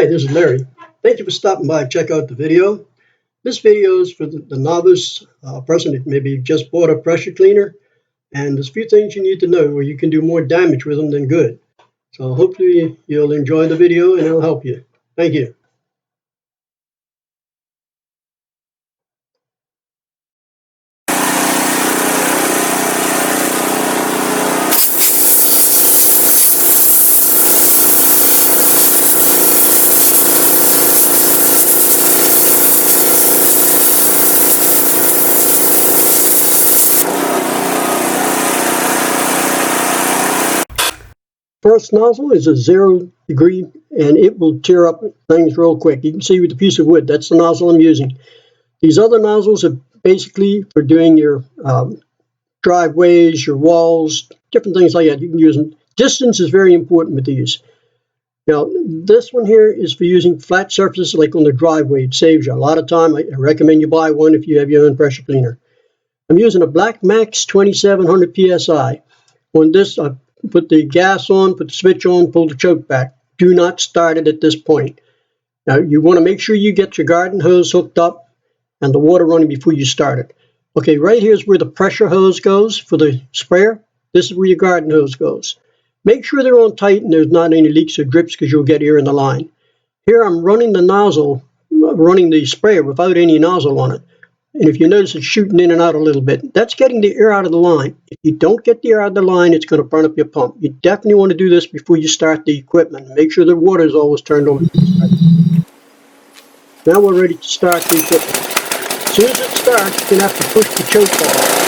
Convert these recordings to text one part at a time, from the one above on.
Hi, this is Larry. Thank you for stopping by and check out the video. This video is for the novice person that maybe just bought a pressure cleaner, and there's a few things you need to know where you can do more damage with them than good. So hopefully you'll enjoy the video and it'll help you. Thank you. First nozzle is a 0 degree and it will tear up things real quick. You can see with the piece of wood, that's the nozzle I'm using. These other nozzles are basically for doing your driveways, your walls, different things like that. You can use them. Distance is very important with these. Now, this one here is for using flat surfaces like on the driveway. It saves you a lot of time. I recommend you buy one if you have your own pressure cleaner. I'm using a Black Max 2700 PSI. On this, I put the gas on, put the switch on, pull the choke back. Do not start it at this point. Now, you want to make sure you get your garden hose hooked up and the water running before you start it. Okay, right here is where the pressure hose goes for the sprayer. This is where your garden hose goes. Make sure they're on tight and there's not any leaks or drips because you'll get air in the line. Here I'm running the nozzle, running the sprayer without any nozzle on it. And if you notice it's shooting in and out a little bit, that's getting the air out of the line. If you don't get the air out of the line, it's going to burn up your pump. You definitely want to do this before you start the equipment. Make sure the water is always turned on. Now we're ready to start the equipment. As soon as it starts, you're going to have to push the choke off.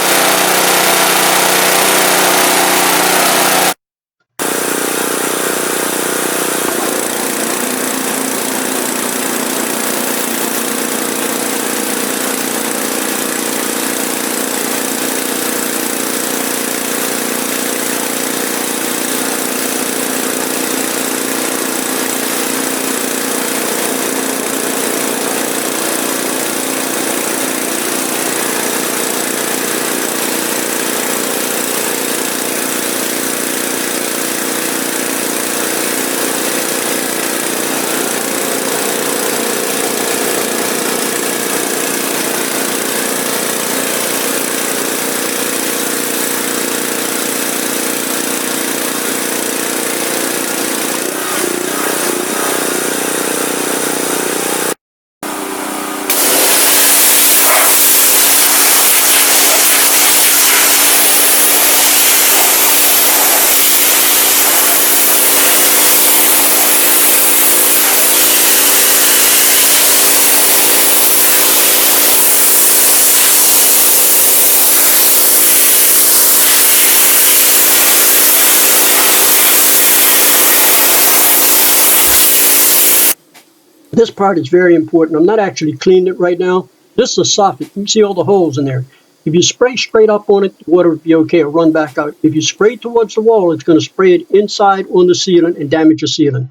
This part is very important. I'm not actually cleaning it right now. This is a soffit. You can see all the holes in there. If you spray straight up on it, the water will be okay. It'll run back out. If you spray towards the wall, it's going to spray it inside on the sealant and damage your sealant.